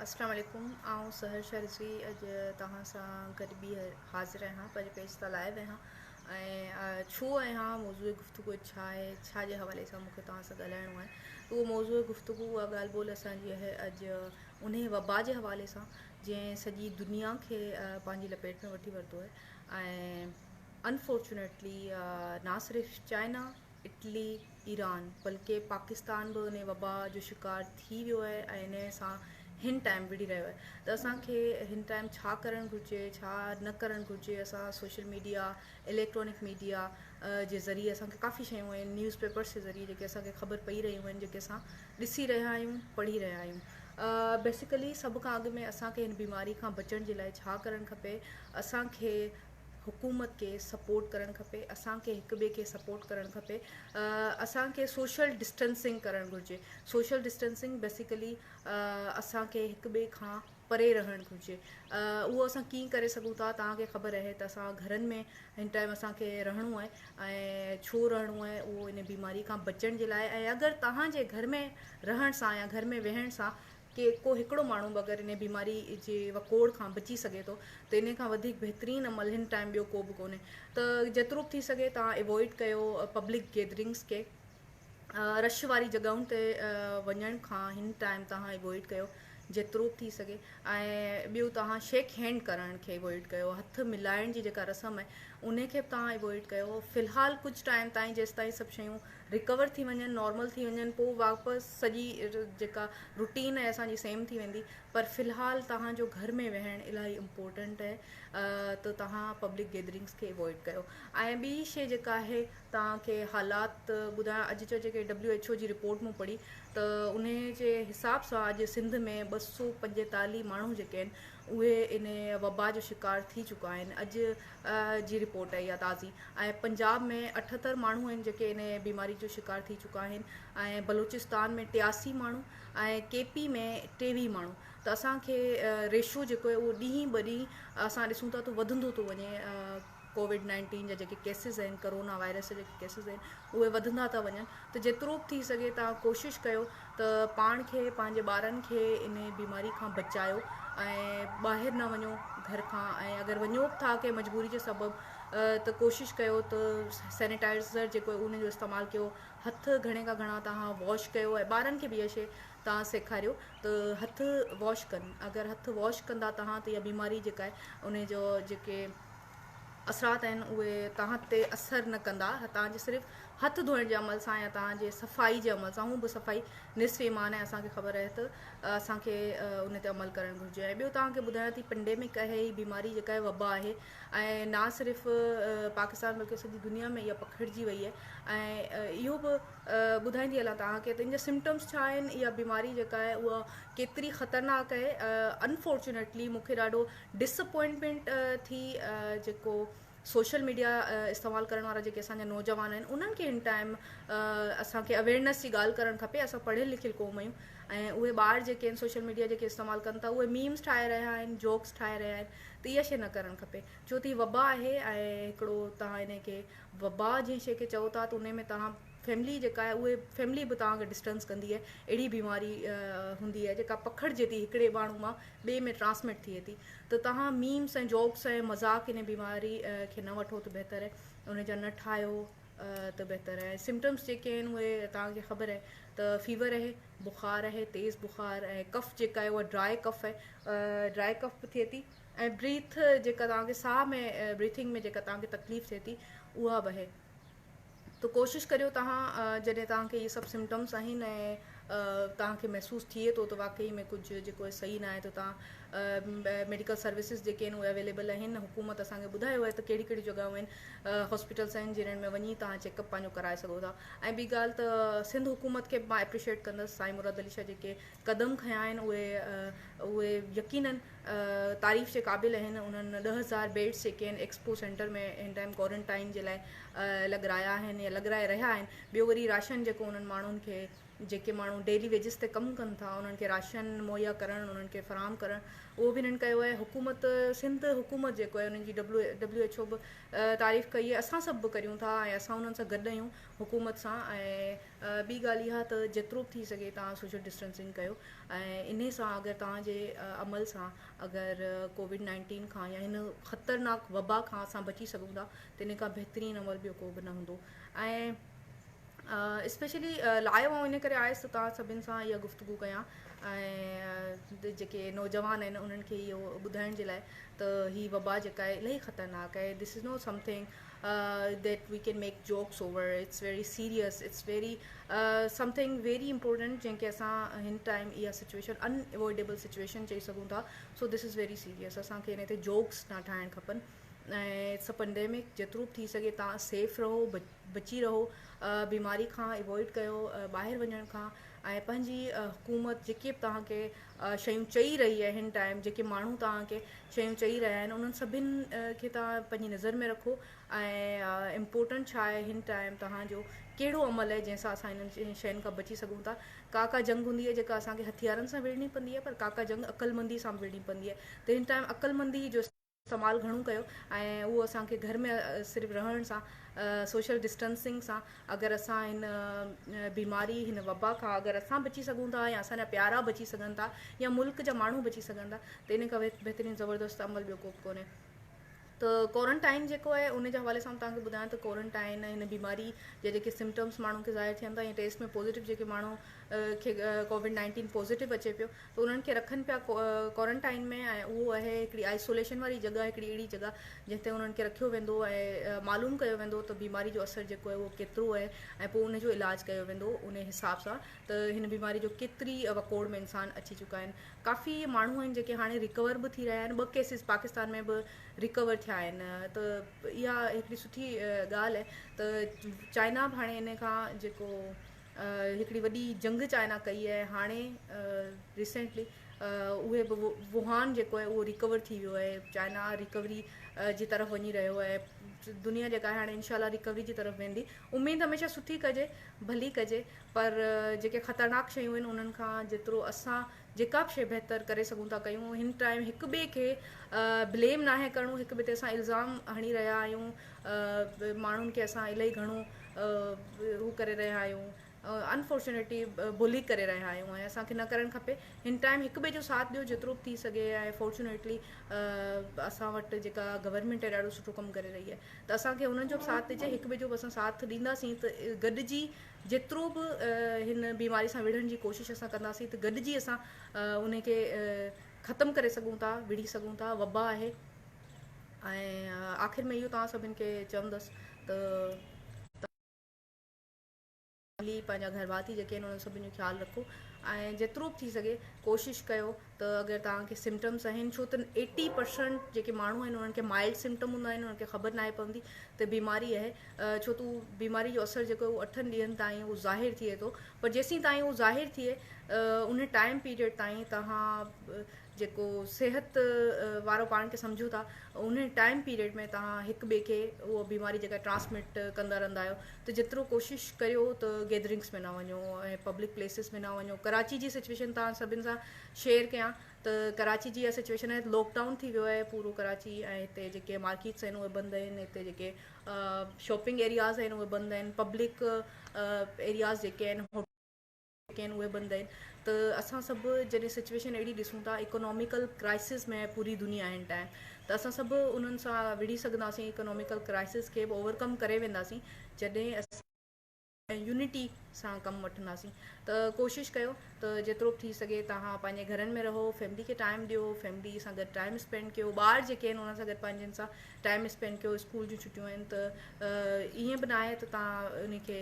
अस्सलाम वालेकुम। आउं सहर शर्जी अॼु तव्हां सां गॾु बि हाज़िर आहियां पर पेज त लाइव आहियां ऐं छो आहियां मौज़ूअ गुफ़्तगू छा आहे, छा जे हवाले सां मूंखे तव्हां सां ॻाल्हाइणो आहे। उहो मौज़ूअ गुफ़्तगू उहा ॻाल्हि ॿोल असांजी आहे अॼु उन वबा जे हवाले सां जंहिं सॼी दुनिया खे पंहिंजी लपेट में वठी वरितो आहे ऐं अनफॉर्चुनेटली ना सिर्फ़ु चाइना, इटली, ईरान बल्कि पाकिस्तान बि उन वबा जो शिकार थी वियो आहे ऐं इन सां हिन टाइम विढ़ी रहियो आहे। त असांखे हिन टाइम छा करणु घुरिजे, छा न करणु घुरिजे। असां सोशल मीडिया, इलेक्ट्रॉनिक मीडिया जे ज़रिए असांखे काफ़ी शयूं आहिनि, न्यूज़ पेपर्स जे ज़रिए जेके असांखे ख़बर पई रहियूं आहिनि, जेके असां ॾिसी रहिया आहियूं, पढ़ी रहिया आहियूं। बेसिकली सभु खां अॻु में असांखे हिन बीमारी खां बचण जे लाइ छा करणु खपे। असांखे हुकूमत खे सपोर्ट करणु खपे, असांखे हिक ॿिए खे सपोर्ट करणु खपे, असांखे सोशल डिस्टेंसिंग करणु घुरिजे। सोशल डिस्टेंसिंग बेसिकली असांखे हिक ॿिए खां परे रहणु घुरिजे। उहो असां कीअं करे सघूं था, तव्हांखे ख़बर आहे त असां घरनि में हिन टाइम असांखे रहणो आहे ऐं छो रहणो आहे, उहो इन बीमारी खां बचण जे लाइ। ऐं अगरि तव्हांजे घर में रहण सां या घर में वेहण सां को हिकिड़ो माण्हू बि अगरि इन बीमारी जे वकोड़ खां बची सघे थो त इन खां वधीक बहितरीनु अमल हिन टाइम ॿियो को बि कोन्हे। त जेतिरो बि थी सघे तव्हां अवॉइड कयो पब्लिक गैदरिंग्स खे, रश वारी जॻहुनि ते वञण खां हिन टाइम तव्हां अवॉइड कयो जेतिरो बि थी सघे। ऐं ॿियो तव्हां शेक हैंड करण खे अवॉइड कयो, हथ मिलाइण जी जेका रस्म आहे उन खे बि तव्हां अवॉइड कयो। फ़िलहालु कुझु टाइम ताईं जेसि ताईं सभु शयूं रिकवर थी वञनि, नॉर्मल थी वञनि, पोइ वापसि सॼी जेका रुटीन आहे असांजी सेम थी वेंदी। पर फ़िलहालु तव्हांजो घर में वेहणु इलाही इम्पोर्टेंट आहे, त तव्हां पब्लिक गैदरिंग्स खे अवॉइड कयो। ऐं ॿी शइ जेका आहे तव्हांखे हालात ॿुधायां, अॼु जो जेके WHO जी रिपोर्ट मूं पढ़ी त उन जे हिसाब सां अॼु सिंध में 245 माण्हू जेके आहिनि उहे इन वबा जो शिकार थी चुका आहिनि। अॼु जी रिपोर्ट आहे इहा ताज़ी। ऐं पंजाब में 78 माण्हू आहिनि जेके इन बीमारी जो शिकार थी चुका आहिनि ऐं बलूचिस्तान में 83 माण्हू ऐं KP में 23 माण्हू। त असांखे रेशो जेको आहे उहो ॾींहुं ॿ ॾींहुं असां ॾिसूं था त वधंदो थो वञे। कोविड-19 जा जेके केसिस आहिनि, करोना वायरस जा जेके केसिस आहिनि उहे वधंदा था वञनि। त जेतिरो बि थी सघे तव्हां कोशिशि कयो त पाण खे, पंहिंजे ॿारनि खे इन बीमारी खां बचायो ऐं ॿाहिरि न वञो घर खां। ऐं अगरि वञो बि था कंहिं मजबूरी जे सबबु त कोशिशि कयो त सैनिटाइज़र जेको आहे उन जो इस्तेमालु कयो, हथ घणे खां घणा तव्हां वॉश कयो। ऐं ॿारनि खे बि इहा शइ तव्हां सेखारियो त हथ वॉश कनि। अगरि हथ वॉश कंदा तव्हां त इहा बीमारी जेका आहे उन जो जेके असरात आहिनि उहे तव्हां ते असरु न कंदा। तव्हांजे सिर्फ़ु हथ धोइण जे अमल सां या तव्हांजे सफ़ाई जे अमल सां, हूअ बि सफ़ाई निस्फ़ ईमान आहे, असांखे ख़बर आहे त असांखे उन ते अमल करणु घुरिजे। ऐं ॿियो तव्हांखे ॿुधायां थी, पेंडेमिक आहे ही बीमारी जेका आहे वबा आहे ऐं ना सिर्फ़ु पाकिस्तान बल्कि सॼी दुनिया में इहा पखिड़िजी वई आहे। ऐं इहो बि ॿुधाईंदी हलां तव्हांखे त इन जा सिम्टम्स छा आहिनि, इहा बीमारी जेका आहे उहा केतिरी ख़तरनाक आहे। अनफॉर्चुनेटली मूंखे ॾाढो डिसअपॉइंटमेंट थी जेको सोशल मीडिया इस्तेमालु करण वारा जेके असांजा नौजवान आहिनि उन्हनि खे हिन टाइम असांखे अवेयरनेस जी ॻाल्हि करणु खपे। असां पढ़ियल लिखियल क़ौम आहियूं ऐं उहे ॿार जेके आहिनि सोशल मीडिया जेके इस्तेमालु कनि था उहे मीम्स ठाहे रहिया आहिनि, जोक्स ठाहे रहिया आहिनि। त इहा शइ न करणु खपे, छो त वबा आहे ऐं हिकिड़ो तव्हां इन खे वबा जंहिं शइ खे चओ था त उन में तव्हां फैमिली जेका आहे उहे फैमिली बि तव्हांखे डिस्टेंस कंदी आहे। अहिड़ी बीमारी हूंदी आहे जेका पखिड़िजे थी, हिकिड़े माण्हू मां ॿिए में ट्रांसमिट थिए थी। त तव्हां मीम्स ऐं जोक्स ऐं मज़ाक इन बीमारी खे न वठो त बहितर आहे, उन जा न ठाहियो त बहितर आहे। सिम्टम्स जेके आहिनि उहे तव्हांखे ख़बर आहे त फीवर आहे, बुख़ार आहे, तेज़ बुख़ार ऐं कफ जेका आहे उहा ड्राई कफ आहे, ड्राई कफ बि थिए थी ऐं ब्रीथ जेका तव्हांखे साह में ब्रीथिंग में जेका तव्हांखे तकलीफ़ थिए थी उहा बि आहे। त कोशिशि करियो तव्हां जॾहिं तव्हांखे इहे सभु सिम्टम्स आहिनि ऐं तव्हांखे महसूसु थिए थो त वाक़ई में कुझु जेको आहे सही न आहे, त तव्हां मेडिकल सर्विसिस जेके आहिनि उहे अवेलेबल आहिनि। हुकूमत असांखे ॿुधायो आहे त कहिड़ी कहिड़ी जॻहियूं आहिनि, हॉस्पिटल्स आहिनि जिन्हनि में वञी तव्हां चेकअप पंहिंजो कराए सघो था। ऐं ॿी ॻाल्हि त सिंध हुकूमत खे मां एप्रिशिएट कंदसि, साईं मुराद अली शाह जेके क़दम खयां आहिनि उहे यकीनन तारीफ़ जे क़ाबिल आहिनि। उन्हनि 10,000 बेड्स जेके आहिनि एक्सपो सेंटर में हिन टाइम क्वारंटाइन जे लाइ लॻाराया आहिनि या लॻाराए रहिया आहिनि। ॿियो वरी राशन जेको उन्हनि माण्हुनि खे जेके माण्हू डेली वेजिस ते कमु कनि था उन्हनि खे राशन मुहैया करणु उन्हनि खे फ़राहम करणु उहो बि हिननि कयो आहे। हुकूमत सिंध हुकूमत जेको आहे उन्हनि जी WHO बि तारीफ़ कई आहे। असां सभु बि करियूं था ऐं असां उन्हनि सां गॾु आहियूं हुकूमत सां। ऐं ॿी ॻाल्हि इहा त जेतिरो बि थी सघे तव्हां सोशल डिस्टेंसिंग कयो ऐं इन सां अगरि तव्हांजे अमल सां अगरि कोविड-19 खां या हिन ख़तरनाक वबा खां असां बची सघूं था त इन खां बहितरीनु अमल ॿियो को बि न हूंदो। ऐं स्पेशली लाइव ऐं इन करे आयसि त तव्हां सभिनि सां इहा गुफ़्तगू कयां ऐं जेके नौजवान आहिनि उन्हनि खे इहो ॿुधाइण जे लाइ त हीअ वबा जेका आहे इलाही ख़तरनाक आहे। This is not something that we can make jokes over. It's very serious. It's very something very important जंहिंखे असां हिन टाइम इहा सिचुएशन अनअवॉइडेबल सिचुएशन चई सघूं था। So this is very serious. असांखे हिन ते जोक्स न ठाहिणु खपनि ऐं इट्स अ पेंडेमिक। जेतिरो बि थी सघे तव्हां सेफ रहो, बची रहो, बीमारी खां अवॉइड कयो ॿाहिरि वञण खां। ऐं पंहिंजी हुकूमत जेके बि तव्हांखे शयूं चई रही आहे हिन टाइम, जेके माण्हू तव्हांखे शयूं चई रहिया आहिनि उन्हनि सभिनि खे तव्हां पंहिंजी नज़र में रखो। ऐं इम्पोर्टेंट छा आहे हिन टाइम तव्हांजो कहिड़ो अमल आहे जंहिंसां असां हिननि शयुनि खां बची सघूं था। का जंग हूंदी आहे जेका असांखे हथियारनि सां विड़णी पवंदी आहे, पर का जंग अक़लमंदी सां विड़णी पवंदी आहे। त हिन टाइम अक़लमंदी जो इस्तेमालु घणो कयो ऐं उहो असांखे घर में सिर्फ़ु रहण सां सोशल डिस्टेंसिंग सां अगरि असां हिन बीमारी हिन वबा खां अगरि असां बची सघूं था या असांजा प्यारा बची सघनि था या मुल्क जा माण्हू बची सघनि था त इन खां बहितरीनु ज़बरदस्त अमल ॿियो को बि कोन्हे। त क्वारंटाइन जेको आहे उन जे हवाले सां तव्हांखे ॿुधायां त क्वारंटाइन हिन बीमारी जे जेके सिम्टम्स माण्हुनि खे ज़ाहिर थियनि था या टेस्ट में पॉज़िटिव जेके माण्हू खे कोविड-19 पॉज़िटिव अचे पियो त उन्हनि खे रखनि पिया क्वारंटाइन में। ऐं उहो आहे हिकिड़ी आइसोलेशन वारी जॻह, हिकिड़ी अहिड़ी जॻह जिते उन्हनि खे रखियो वेंदो ऐं मालूम कयो वेंदो त बीमारी जो असरु जेको आहे उहो केतिरो आहे ऐं पोइ उनजो इलाजु कयो वेंदो उन हिसाब सां त हिन बीमारी जो केतिरी वकोड़ में इंसान अची चुका आहिनि। काफ़ी माण्हू आहिनि जेके हाणे रिकवर बि थी रहिया आहिनि। 2 केसिस पाकिस्तान में बि रिकवर थिया आहिनि। त इहा हिकिड़ी सुठी ॻाल्हि आहे। त चाइना बि हाणे इन खां जेको हिकिड़ी वॾी जंग चाइना कई आहे हाणे रिसेंटली उहे बि वुहान जेको आहे उहो रिकवर थी वियो आहे। चाइना रिकवरी जी तरफ़ वञी रहियो आहे। दुनिया जेका आहे हाणे इनशाला रिकवरी जी तरफ़ वेंदी। उमेदु हमेशह सुठी कजे, भली कजे, पर जेके ख़तरनाक शयूं आहिनि उन्हनि खां जेतिरो असां जेका बि शइ बहितर करे सघूं था कयूं। हिन टाइम हिक ॿिए खे ब्लेम नाहे करिणो, हिक ॿिए ते असां इल्ज़ाम हणी रहिया आहियूं। माण्हुनि खे असां इलाही घणो हू करे रहिया आहियूं, अनफॉर्चुनेटली बुली करे रहिया आहियूं ऐं असांखे न करणु खपे। हिन टाइम हिक ॿिए जो साथ ॾियो जेतिरो बि थी सघे। ऐं फॉर्चुनेटली असां वटि जेका गवर्नमेंट आहे ॾाढो सुठो कमु करे रही आहे त असांखे उन्हनि जो बि साथ ॾिजे, हिक ॿिए जो बि असां साथ ॾींदासीं त गॾिजी जेतिरो बि हिन बीमारी सां विढ़ण जी कोशिशि असां कंदासीं त गॾिजी असां उनखे ख़तमु करे सघूं था, विढ़ी सघूं था। वबा आहे ऐं आख़िर में इहो तव्हां सभिनि खे चवंदसि त पंहिंजा घर भाती जेके आहिनि उन्हनि सभिनि जो ख़्यालु रखो ऐं जेतिरो बि थी सघे कोशिशि कयो त अगरि तव्हांखे सिम्टम्स आहिनि, छो त 80% जेके माण्हू आहिनि उन्हनि खे माइल्ड सिम्टम हूंदा आहिनि, उन्हनि खे ख़बर नाहे पवंदी त बीमारी आहे। छो त उहो बीमारी जो असरु जेको आहे उहो 8 ॾींहंनि ताईं उहो ज़ाहिर थिए थो, पर जेसीं ताईं उहो ज़ाहिर थिए उन टाइम पीरियड ताईं तव्हां जेको सिहत वारो पाण खे सम्झो था उन टाइम पीरियड में तव्हां हिक ॿिए खे उहा बीमारी जेका ट्रांसमिट कंदा रहंदा आहियो। त जेतिरो कोशिशि करियो त गैदरिंग्स में न वञो ऐं पब्लिक प्लेसिस में न वञो। कराची जी सिचुएशन तव्हां सभिनि सां शेयर कयां त कराची जी इहा सिचुएशन आहे, लॉकडाउन थी वियो आहे पूरो कराची ऐं हिते जेके मार्केट्स आहिनि उहे बंदि आहिनि, हिते जेके शॉपिंग एरियाज़ आहिनि उहे बंदि आहिनि, पब्लिक एरियाज़ जेके आहिनि उहे बंदि आहिनि। त असां सभु जॾहिं सिचुएशन अहिड़ी ॾिसूं था इकोनॉमिकल क्राइसिस में पूरी दुनिया हिन टाइम, त असां सभु उन्हनि सां विढ़ी सघंदासीं, इकोनॉमिकल क्राइसिस खे बि ओवरकम करे वेंदासीं जॾहिं असां यूनिटी सां कमु वठंदासीं। त कोशिशि कयो त जेतिरो बि थी सघे तव्हां पंहिंजे घरनि में रहो, फैमिली खे टाइम ॾियो, फैमिली सां गॾु टाइम स्पेंड कयो, ॿार जेके आहिनि उन्हनि सां गॾु पंहिंजनि सां टाइम स्पेंड कयो। स्कूल जूं छुटियूं आहिनि त ईअं बि न आहे त तव्हां उनखे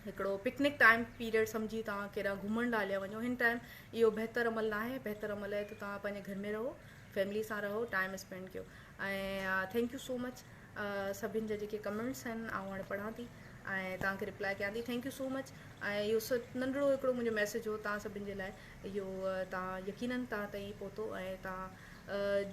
हिकिड़ो पिकनिक टाइम पीरियड सम्झी तव्हां केॾा घुमण लाइ हलिया वञो। हिन टाइम इहो बहितर अमल न आहे। बहितर अमल आहे त तव्हां पंहिंजे घर में रहो, फैमिली सां रहो, टाइम स्पेंड कयो। ऐं थैंक यू सो मच सभिनि जा जेके कमेंट्स आहिनि आउं हाणे पढ़ां थी ऐं तव्हांखे रिप्लाई कयां थी। Thank you so much. ऐं इहो नंढिड़ो हिकिड़ो मुंहिंजो मैसेज हो तव्हां सभिनि जे लाइ, इहो तव्हां यकीननि तव्हां ताईं पहुतो ऐं तव्हां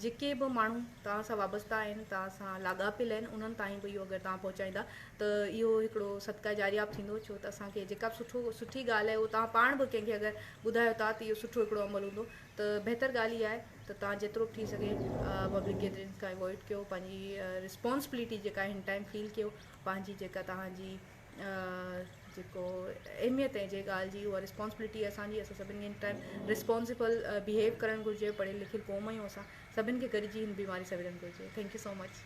जेके बि माण्हू तव्हां सां वाबस्ता आहिनि तव्हां सां लाॻापियल आहिनि उन्हनि ताईं बि इहो अगरि तव्हां पहुचाईंदा त इहो हिकिड़ो सदका जारियाब थींदो। छो त असांखे जेका बि सुठी ॻाल्हि आहे उहो तव्हां पाण बि कंहिंखे अगरि ॿुधायो था त इहो सुठो हिकिड़ो अमल हूंदो त बहितर ॻाल्हि इहा आहे त तव्हां जेतिरो बि थी सघे पब्लिक गैदरिंग्स खां अवॉइड कयो। पंहिंजी रिस्पॉन्सिबिलिटी जेका हिन टाइम फील कयो। पंहिंजी जेका तव्हांजी जेको अहमियत आहे जे ॻाल्हि जी उहा रिस्पॉन्सिबिलिटी आहे असांजी। असां सभिनी खे हिन टाइम रिस्पॉन्सिबल बिहेव करणु घुरिजे। पढ़ियल लिखियल क़ौम आहियूं असां सभिनि खे गॾिजी हिन बीमारी सां विढ़णु घुरिजे। Thank you so much.